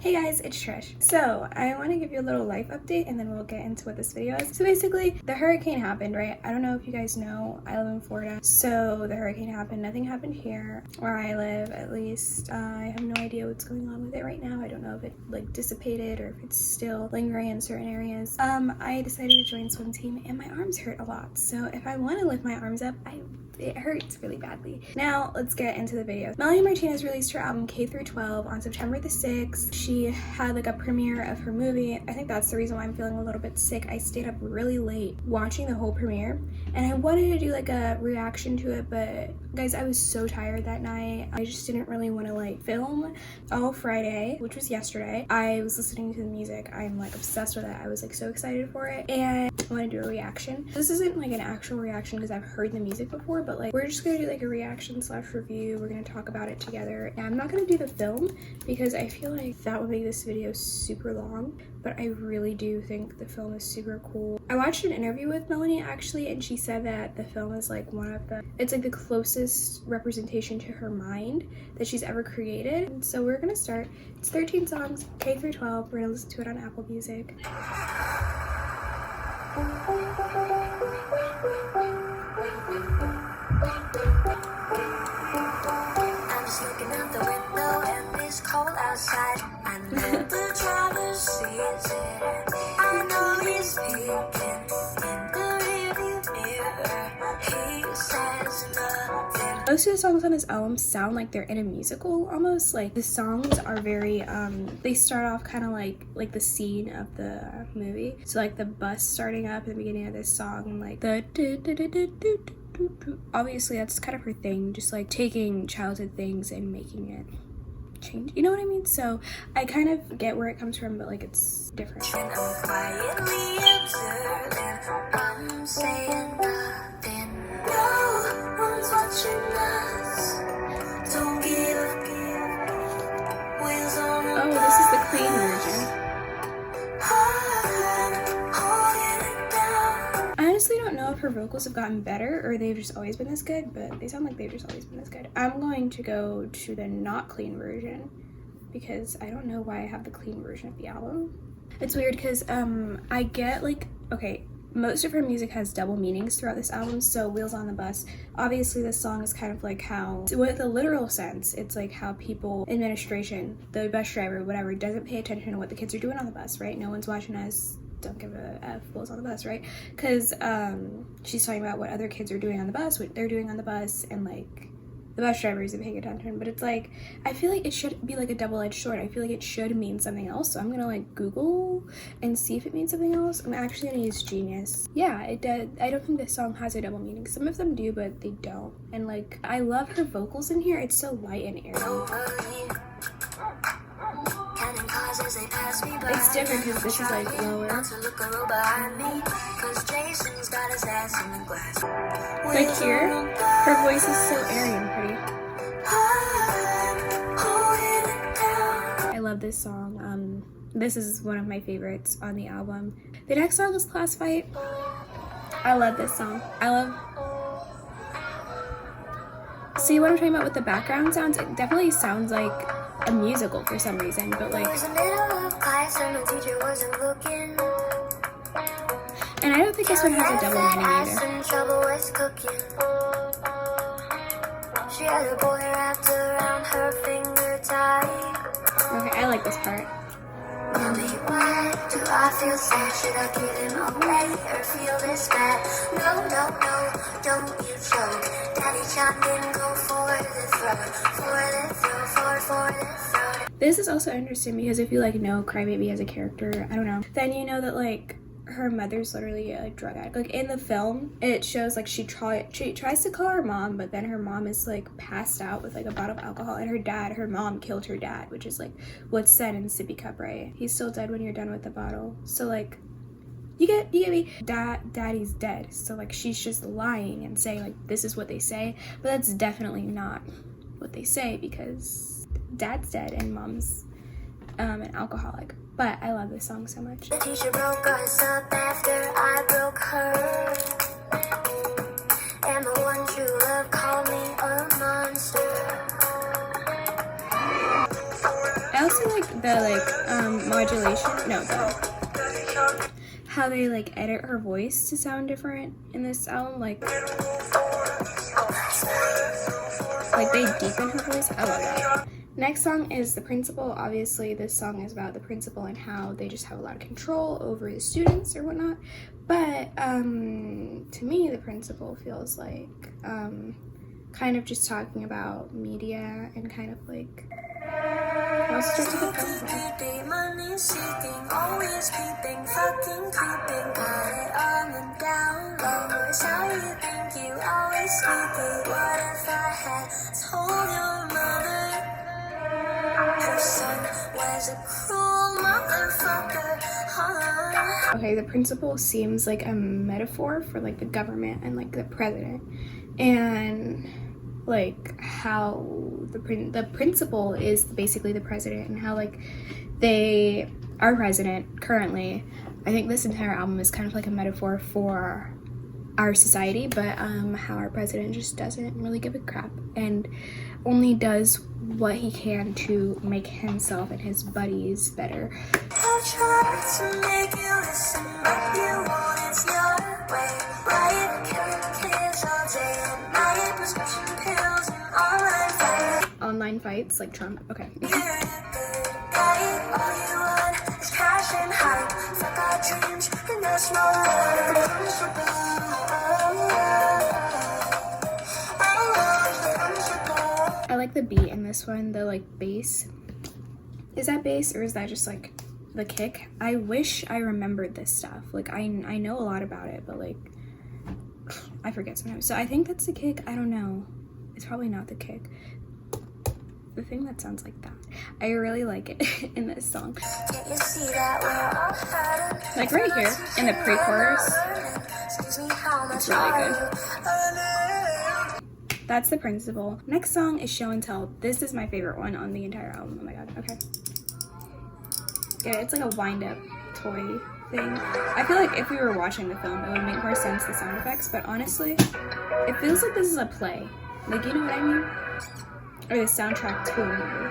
Hey guys, it's Trish. So I want to give you a little life update and then we'll get into what this video is. So basically, the hurricane happened, right? I don't know if you guys know, I live in Florida. So the hurricane happened, nothing happened here where I live, at least. I have no idea what's going on with it right now. I don't know if it like dissipated or if it's still lingering in certain areas. I decided to join swim team and my arms hurt a lot. So if I want to lift my arms up, it hurts really badly. Now let's get into the video. Melanie Martinez released her album K-12 on September the 6th. She had like a premiere of her movie. I think that's the reason why I'm feeling a little bit sick. I stayed up really late watching the whole premiere and I wanted to do like a reaction to it, but guys, I was so tired that night. I just didn't really want to like film. All Friday, which was yesterday, I was listening to the music. I'm like obsessed with it. I was like so excited for it and I want to do a reaction. This isn't like an actual reaction because I've heard the music before, but like we're just gonna do like a reaction slash review. We're gonna talk about it together. And I'm not gonna do the film because I feel like that would make this video super long, but I really do think the film is super cool. I watched an interview with Melanie actually, and she said that the film is like it's like the closest representation to her mind that she's ever created. And so we're gonna start. It's 13 songs, K-12. We're gonna listen to it on Apple Music. I'm just looking out the window and it's cold outside. I know the driver sees it. I know he's peeking in the rearview mirror. He says nothing. Most of the songs on this album sound like they're in a musical almost. Like the songs are very they start off kind of like the scene of the movie. So like the bus starting up at the beginning of this song and like the obviously that's kind of her thing, just like taking childhood things and making it change, you know what I mean? So I kind of get where it comes from, but like it's different. And I'm quietly observing. I'm saying nothing. No one's watching us. Don't give up. Wheels on the Oh, this is the clean version. I honestly don't know if her vocals have gotten better or they've just always been this good, but they sound like they've just always been this good. I'm going to go to the not clean version because I don't know why I have the clean version of the album. It's weird because I get like, okay, most of her music has double meanings throughout this album. So Wheels on the Bus, obviously this song is kind of like how, with a literal sense, it's like how people, administration, the bus driver, whatever, doesn't pay attention to what the kids are doing on the bus, right? No one's watching us. Don't give a F, Wheels on the Bus, right? Because she's talking about what other kids are doing on the bus, what they're doing on the bus, and like the bus driver isn't paying attention. But it's like, I feel like it should be like a double-edged sword. I feel like it should mean something else. So I'm gonna like Google and see if it means something else. I'm actually gonna use Genius. Yeah, it does. I don't think this song has a double meaning. Some of them do, but they don't. And like, I love her vocals in here. It's so light and airy. It's different because this is like lower. Like here, her voice is so airy and pretty. I love this song. This is one of my favorites on the album. The next song is Class Fight. I love this song. See what I'm talking about with the background sounds? It definitely sounds like a musical for some reason, but like, and I don't think this one has a double meaning either. Okay, I like this part. Do I feel sad? Should I give him away or feel this bad? No, don't you choke. Daddy chimed in, go for the throat, for the throat. This is also interesting because if you like know Crybaby as a character, I don't know, then you know that like her mother's literally a drug addict. Like in the film, it shows like she tries to call her mom, but then her mom is like passed out with like a bottle of alcohol, and her mom killed her dad, which is like what's said in Sippy Cup, right? He's still dead when you're done with the bottle. So like, you get me? Daddy's dead. So like she's just lying and saying like this is what they say, but that's definitely not what they say because dad's dead and mom's an alcoholic. But I love this song so much. The teacher broke us up after I broke her. And the one true love called me a monster. I also like the modulation? No, how they like edit her voice to sound different in this album, like they deepen her voice. I love that. Next song is The Principal. Obviously, this song is about the principal and how they just have a lot of control over the students or whatnot. But to me, The Principal feels like kind of just talking about media and kind of like how it starts with a money seeking, always peeping, fucking creeping, got it on the down low. It's how you think you always sneaky. What if I had told your mother her son was a cruel motherfucker? Huh? Okay, The Principal seems like a metaphor for like the government and like the president, and like how the principal is basically the president, and how like our president currently, I think this entire album is kind of like a metaphor for our society, but how our president just doesn't really give a crap and only does what he can to make himself and his buddies better. I'll try to make you listen, but you want it your way. Riot, killing kids all day and night, prescription pills and online fights. Online fights like Trump. Okay. You're a good guy, all you want is cash and hype. Fuck our dreams and there's no I like the beat in this one, the like bass. Is that bass or is that just like the kick? I wish I remembered this stuff. Like I know a lot about it, but like I forget sometimes. So I think that's the kick. I don't know. It's probably not the kick. The thing that sounds like that. I really like it in this song. Like right here in the pre-chorus. It's really good. That's The Principal. Next song is Show and Tell. This is my favorite one on the entire album. Oh my god. Okay. Yeah, it's like a wind-up toy thing. I feel like if we were watching the film, it would make more sense, the sound effects, but honestly, it feels like this is a play. Like, you know what I mean? Or the soundtrack to a movie.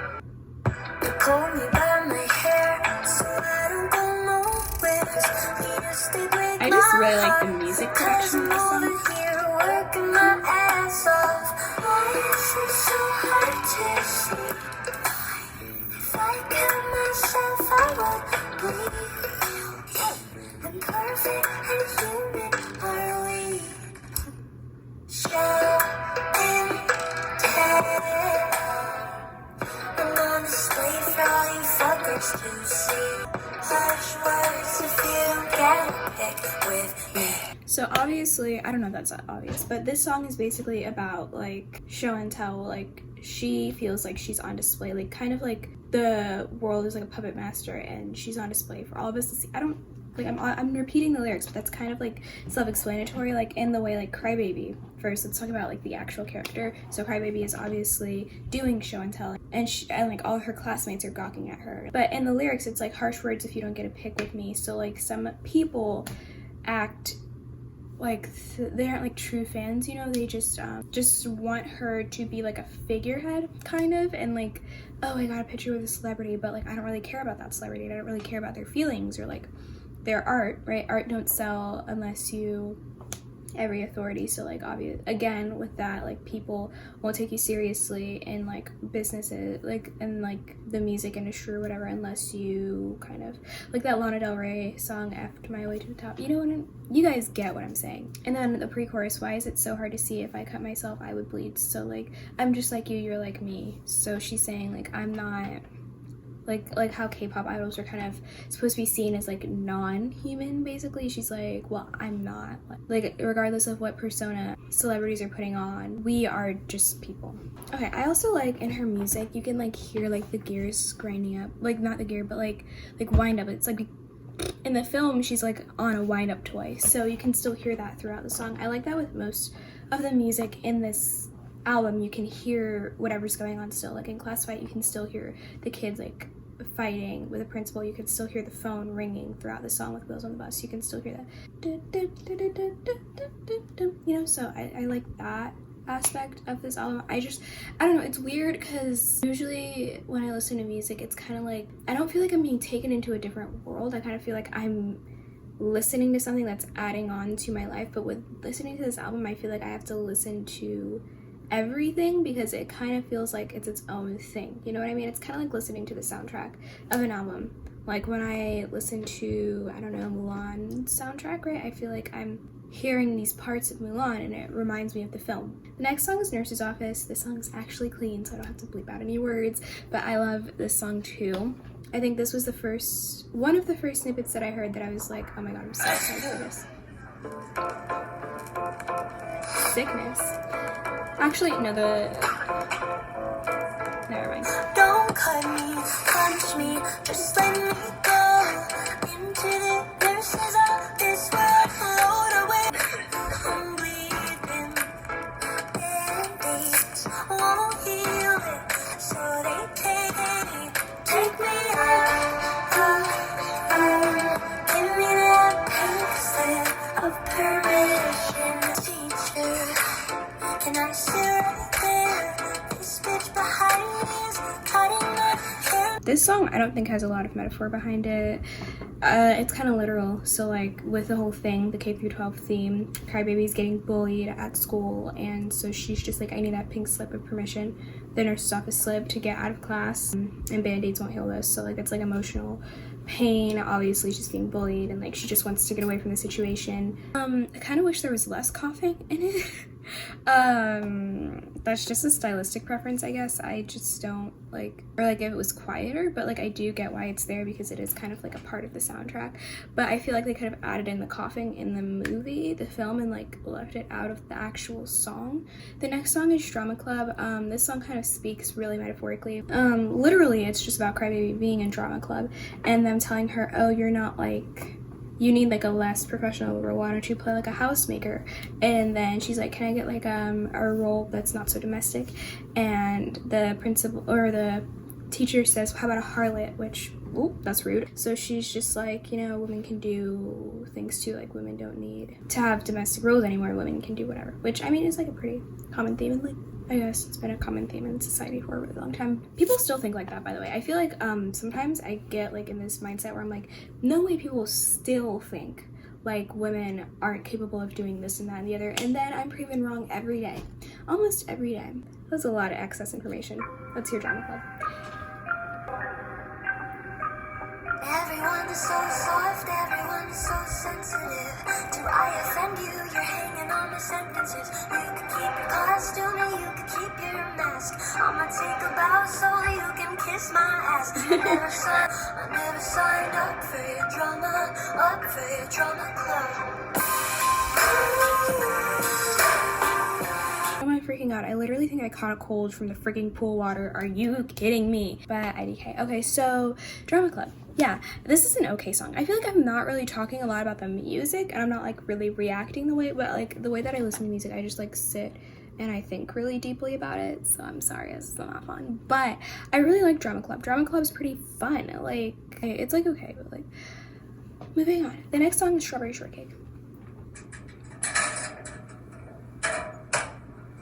I just really like the music production of this song. So obviously, I don't know if that's obvious, but this song is basically about like show and tell. Like she feels like she's on display, like kind of like the world is like a puppet master and she's on display for all of us to see. I'm repeating the lyrics, but that's kind of like self-explanatory, like in the way like Crybaby. First, let's talk about like the actual character. So Crybaby is obviously doing show and tell, and like all her classmates are gawking at her. But in the lyrics, it's like harsh words if you don't get a pick with me. So like some people act like they aren't like true fans, you know. They just want her to be like a figurehead kind of, and like, oh, I got a picture with a celebrity, but like I don't really care about that celebrity. I don't really care about their feelings or like their art, right? Art don't sell unless you every authority. So like obvious again with that, like people won't take you seriously in like businesses, like in like the music industry or whatever, unless you kind of like that Lana Del Rey song "Effed My Way to the Top." You know what you guys get what I'm saying. And then the pre-chorus, why is it so hard to see? If I cut myself I would bleed. So like I'm just like you, you're like me. So she's saying like I'm not like how K-pop idols are kind of supposed to be seen as like non-human, basically. She's like, well, I'm not. Like regardless of what persona celebrities are putting on, we are just people. Okay, I also like in her music you can like hear like the gears grinding up, like not the gear but like wind up. It's like in the film she's like on a wind up toy, so you can still hear that throughout the song. I like that with most of the music in this album. You can hear whatever's going on still. Like in Class Fight you can still hear the kids like fighting with the principal. You can still hear the phone ringing throughout the song with Wheels on the Bus. You can still hear that, you know. So I like that. aspect of this album. I don't know, it's weird because usually when I listen to music, it's kind of like, I don't feel like I'm being taken into a different world. I kind of feel like I'm listening to something that's adding on to my life, but with listening to this album, I feel like I have to listen to everything because it kind of feels like it's its own thing. You know what I mean? It's kind of like listening to the soundtrack of an album. Like when I listen to, I don't know, Mulan soundtrack, right? I feel like I'm hearing these parts of Mulan and it reminds me of the film. The next song is Nurse's Office. This song is actually clean, so I don't have to bleep out any words, but I love this song too. I think this was one of the first snippets that I heard that I was like, oh my god, I'm so excited for this. Sickness. Actually, no, never mind. Don't cut me, punch me, just let me go into the nurse's office where I float away. I'm bleeding, band-aids won't heal it, so they take me out, give me that pink slip of permission. Teacher, can I sit right there? This bitch behind me is cutting my hair. This song I don't think has a lot of metaphor behind it. It's kind of literal. So like with the whole thing, the K-12 theme, Crybaby's getting bullied at school, and so she's just like, I need that pink slip of permission, the nurse's office slip, to get out of class, and band-aids won't heal this. So like it's like emotional pain. Obviously she's being bullied and like she just wants to get away from the situation. I kind of wish there was less coughing in it. That's just a stylistic preference, I guess. I just don't like, or like if it was quieter, but like I do get why it's there because it is kind of like a part of the soundtrack. But I feel like they could have added in the coughing in the movie, the film, and like left it out of the actual song. The next song is Drama Club. This song kind of speaks really metaphorically. Literally it's just about Crybaby being in drama club and them telling her, oh, you're not like, you need like a less professional role, why don't you play like a housemaker? And then she's like, can I get like a role that's not so domestic? And the principal or the teacher says, how about a harlot? Which, oh, that's rude. So she's just like, you know, women can do things too, like women don't need to have domestic roles anymore, women can do whatever, which I mean is like a pretty common theme, and like I guess it's been a common theme in society for a really long time. People still think like that, by the way. I feel like sometimes I get like in this mindset where I'm like, no way people still think like women aren't capable of doing this and that and the other, and then I'm proven wrong every day, almost every day. That's a lot of excess information. Let's hear Drama Club. Everyone is so soft, everyone is so sensitive. Do I offend you? You're hanging on my sentences. You can keep your costume and you can keep your mask. I'ma take a bow so you can kiss my ass. I never signed up for your drama, up for your drama club. Oh my freaking god, I literally think I caught a cold from the freaking pool water. Are you kidding me? But IDK. Okay, so Drama Club. Yeah, this is an okay song. I feel like I'm not really talking a lot about the music, and I'm not like really reacting the way, but like the way that I listen to music, I just like sit and I think really deeply about it. So I'm sorry, it's not fun, but I really like Drama Club. Drama Club's pretty fun. Like it's like okay, but like moving on. The next song is Strawberry Shortcake.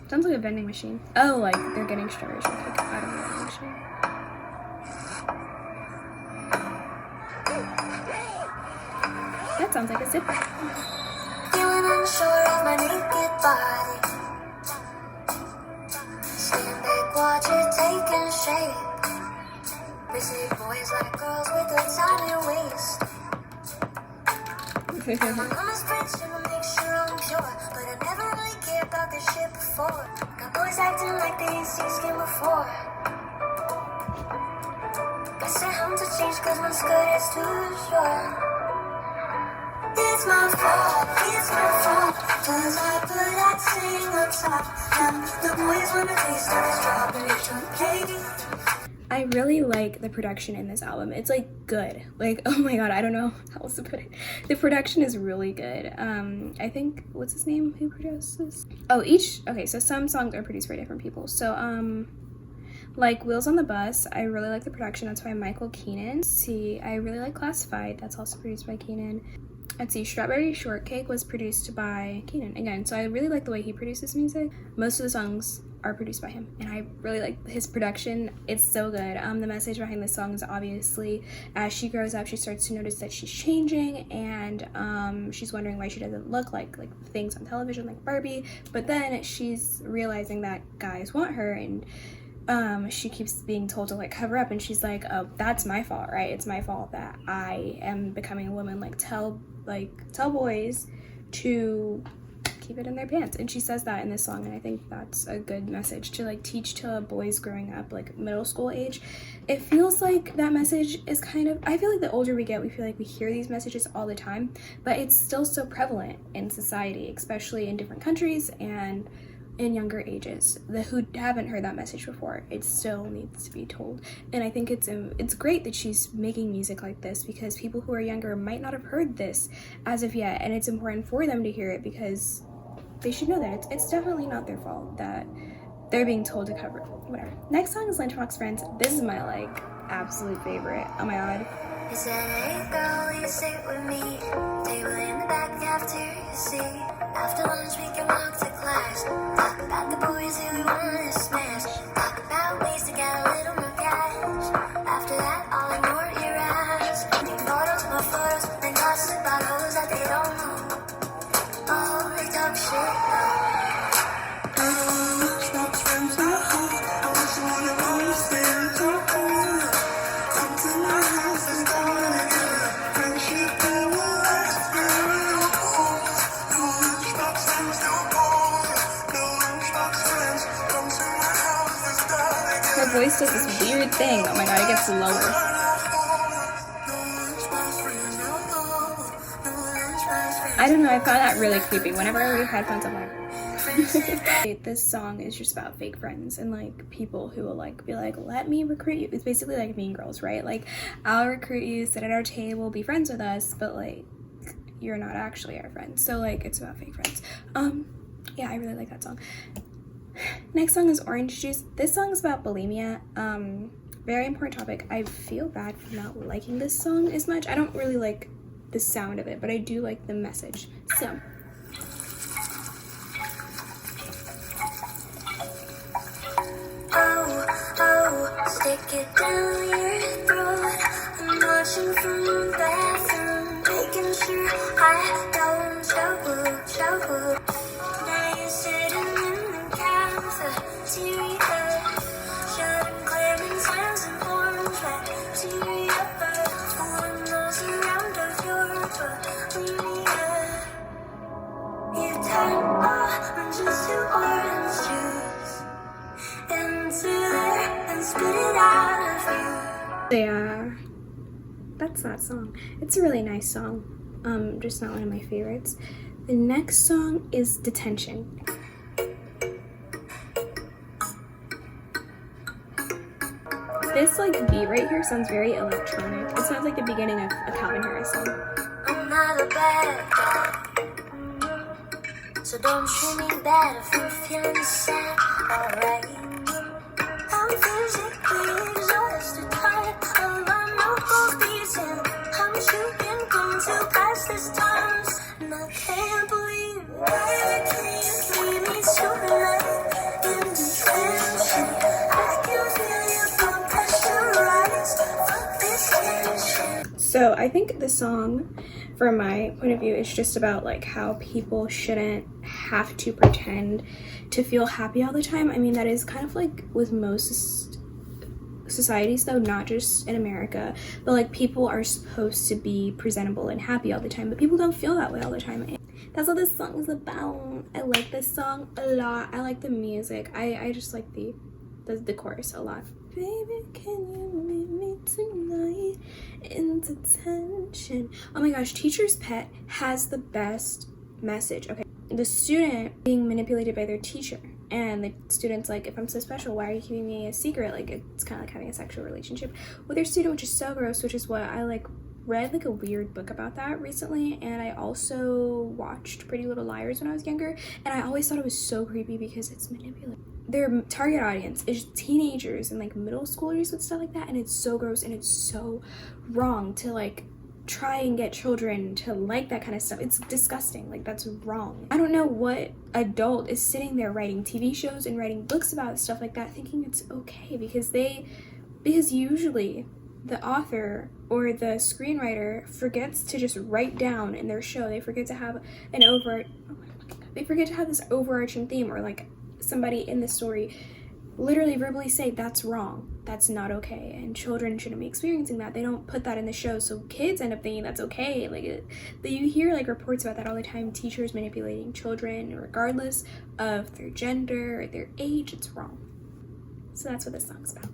Sounds like a vending machine. Oh, like they're getting strawberry shortcake out of the vending machine. That sounds like a zipper. Feeling unsure of my naked body. Stand back, watch it taking shape. They say boys like girls with a tiny waist. My mama's preaching to make sure I'm pure, but I never really cared about this shit before. Got boys acting like they ain't seen skin before. Guess I have to change cause my skirt is too short. It's my fault, cause I put that thing on top. And the boys wanna taste of the strawberry shortcake. I really like the production in this album. It's like good. Like, oh my god, I don't know how else to put it. The production is really good. I think, what's his name? Who produced this? Oh, okay, so some songs are produced by different people. So, like Wheels on the Bus, I really like the production. That's by Michael Keenan. See, I really like Classified. That's also produced by Keenan. let's see, Strawberry Shortcake was produced by Keenan again, so I really like the way he produces music. Most of the songs are produced by him, and I really like his production. It's so good. The message behind this song is obviously as she grows up, she starts to notice that she's changing, and she's wondering why she doesn't look like things on television like Barbie, but then she's realizing that guys want her, and she keeps being told to like cover up, and she's like, oh, that's my fault, right? It's my fault that I am becoming a woman. Tell boys to keep it in their pants. And she says that in this song, and I think that's a good message to teach to boys growing up, middle school age. It feels like that message is I feel like the older we get, we feel like we hear these messages all the time, but it's still so prevalent in society, especially in different countries and in younger ages who haven't heard that message before. It still needs to be told, and I think it's great that she's making music like this, because people who are younger might not have heard this as of yet, and it's important for them to hear it because they should know that it's definitely not their fault that they're being told to cover it. Whatever. Next song is Lunchbox Friends. This is my absolute favorite. Oh my god. He said, hey girl, will you sit with me? Table in the back after you see. After lunch we can walk to class. Talk about the boys who we wanna smash. Talk about ways to get a little more cash. After that, I'll ignore your ass. Take photos, more photos, and gossip about hoes that they don't know. Oh, they talk shit though. Her voice does this weird thing. Oh my god, it gets lower. I don't know, I found that really creepy. Whenever I leave headphones, I'm like... This song is just about fake friends and people who will be like, let me recruit you. It's basically like Mean Girls, right? I'll recruit you, sit at our table, be friends with us, but you're not actually our friend. So it's about fake friends. Yeah, I really like that song. Next song is Orange Juice. This song is about bulimia. Very important topic. I feel bad for not liking this song as much. I don't really like the sound of it, but I do like the message. So Oh, stick it down your throat. I'm watching from the bathroom, making sure I don't choke. Now you're sitting in the cafeteria, shutting clementines and orange bacteria, pulling those around of your bulimia. You turn oranges to orange juice into there and spit it out of you. yeah, that's that song. It's a really nice song, just not one of my favorites. The next song is Detention. This beat right here sounds very electronic. It sounds like the beginning of a Calvin Harris song. I'm not a bad guy, so don't treat me bad if you're feeling sad, alright? I'm physically exhausted, tired of my knuckles beating. I'm shooting guns to pass this time, and I can't believe why can't leave me tonight in detention. I can feel your blood pressure rise. Fuck this tension. So I think the song, from my point of view, is just about how people shouldn't have to pretend to feel happy all the time. I mean, that is kind of with most societies though, not just in America, but people are supposed to be presentable and happy all the time, but people don't feel that way all the time. That's what this song is about. I like this song a lot. I like the music. I just like the chorus a lot. Baby, can you meet me tonight in detention? Oh my gosh, Teacher's Pet has the best message. Okay, the student being manipulated by their teacher, and the student's if I'm so special, why are you keeping me a secret? It's kind of having a sexual relationship with their student, which is so gross, which is what I read a weird book about that recently, and I also watched Pretty Little Liars when I was younger, and I always thought it was so creepy because it's manipulative. Their target audience is teenagers and middle schoolers with stuff like that, and it's so gross and it's so wrong to try and get children to like that kind of stuff. It's disgusting. Like, that's wrong. I don't know what adult is sitting there writing TV shows and writing books about stuff like that thinking it's okay, because usually the author or the screenwriter forgets to just write down in their show. They forget to have this overarching theme, or like somebody in the story literally verbally say that's wrong, that's not okay, and children shouldn't be experiencing that. They don't put that in the show, so kids end up thinking that's okay. Like, you hear like reports about that all the time, teachers manipulating children regardless of their gender or their age. It's wrong. So that's what this song's about.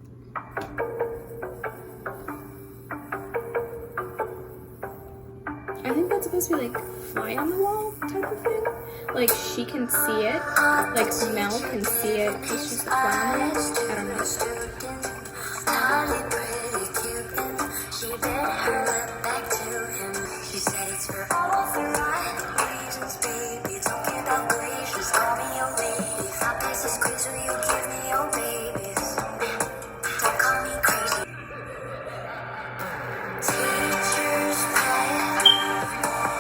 I think that's supposed to be like fly on the wall type of thing. Like, she can see it, like Mel can see it because she's the fly on the wall. I don't know. She bet her went back to him. She said it's for all the right reasons, baby. Talking about glaciers, call me your lady. If I pass this quiz, will you give me your babies? Don't call me crazy. Teacher's pet.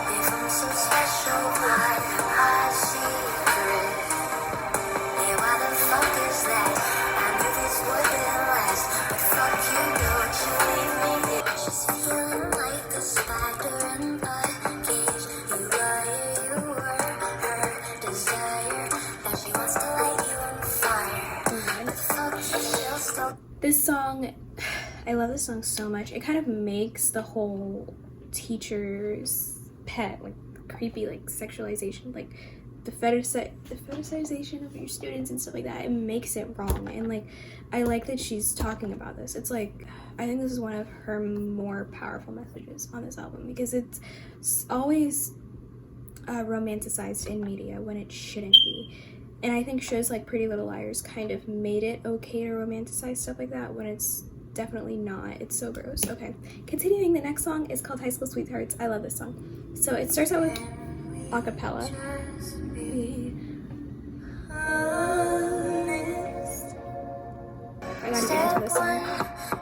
If I'm so special, why I secret? Yeah, why the fuck is that? I knew this wouldn't last, but fuck you, don't you leave me here. She's feeling like a spider in a cage. You were her desire. Now she wants to light you on fire. The fuck is still so. This song, I love this song so much. It kind of makes the whole teacher's pet, like, creepy, like, sexualization, like the fetishization of your students and stuff like that. It makes it wrong. And like, I like that she's talking about this. It's like, I think this is one of her more powerful messages on this album, because it's always romanticized in media when it shouldn't be. And I think shows like Pretty Little Liars kind of made it okay to romanticize stuff like that when it's definitely not. It's so gross. Okay, continuing, the next song is called High School Sweethearts. I love this song. So it starts out with a cappella. I gotta get into this song.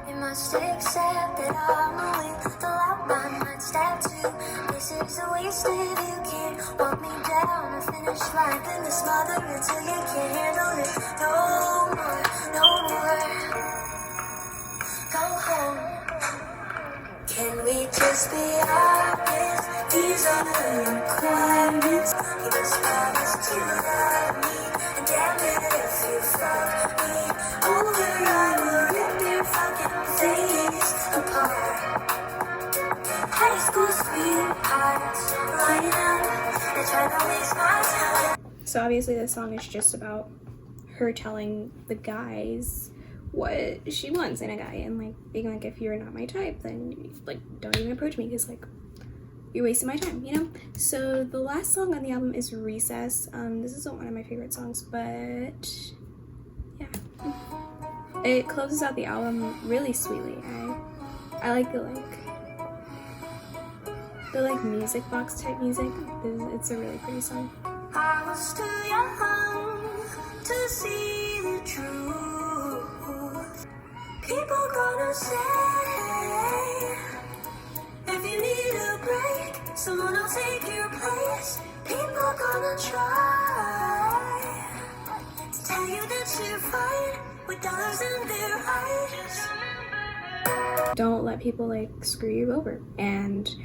You must accept that I'm willing to allow my mind stab too. This is a waste if you can't walk me down the finish line. Then the smother until you can't handle it no more, no more. Go home. Can we just be honest? These are the requirements. You just promise to love me, and damn it if you fuck me over, I will rip your fucking face apart. High school sweethearts, line up and try to waste my time. So obviously this song is just about her telling the guys what she wants in a guy, and like being like, if you're not my type, then like don't even approach me, because like you're wasting my time, you know? So the last song on the album is Recess. This isn't one of my favorite songs, but yeah, it closes out the album really sweetly. I like the music box type music. It's a really pretty song. I was too young to see the truth. People gonna say, if you need a break, someone will take your place. People gonna try to tell you that you're fine with dollars in their eyes. Don't let people like screw you over. And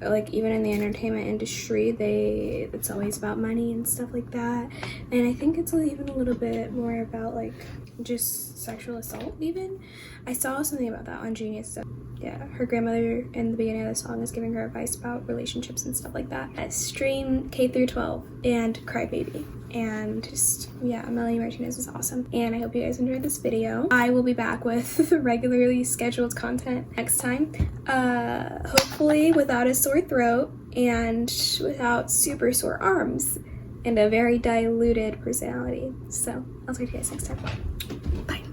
like even in the entertainment industry, it's always about money and stuff like that. And I think it's even a little bit more about like just sexual assault even. I saw something about that on Genius. So yeah, her grandmother in the beginning of the song is giving her advice about relationships and stuff like that. Stream K-12 and Crybaby. And just, yeah, Melanie Martinez is awesome. And I hope you guys enjoyed this video. I will be back with regularly scheduled content next time. Hopefully without a sore throat and without super sore arms and a very diluted personality. So I'll talk to you guys next time. Bye.